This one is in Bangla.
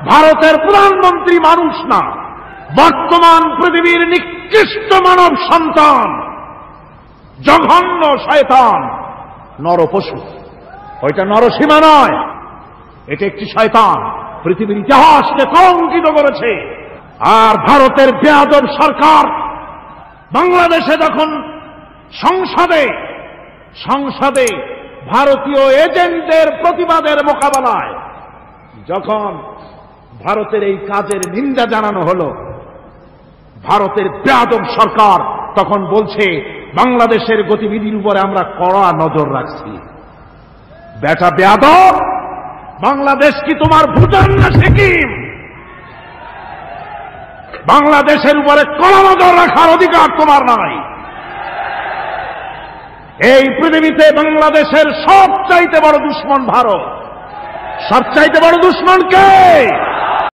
ভারতের প্রধানমন্ত্রী মানুষ না, বর্তমান পৃথিবীর নিকৃষ্ট মানব সন্তান, জঘন্য শয়তান, নরপশু। ওইটা নরসীমা নয়, এটা একটি শয়তান, পৃথিবীর ইতিহাসকে কলঙ্কিত করেছে। আর ভারতের বেয়াদব সরকার বাংলাদেশে যখন সংসদে ভারতীয় এজেন্টদের প্রতিবাদের মোকাবেলায় যখন ভারতের এই কাজের নিন্দা জানানো হলো, ভারতের বেয়াদব সরকার তখন বলছে বাংলাদেশের গতিবিধির উপরে আমরা কড়া নজর রাখছি। বেটা বেয়াদব, বাংলাদেশ কি তোমার ভুটান না সিকিম? বাংলাদেশের উপরে কড়া নজর রাখার অধিকার তোমার নাই। এই পৃথিবীতে বাংলাদেশের সবচাইতে বড় দুশমন ভারত। সবচাইতে বড় দুশমন কে?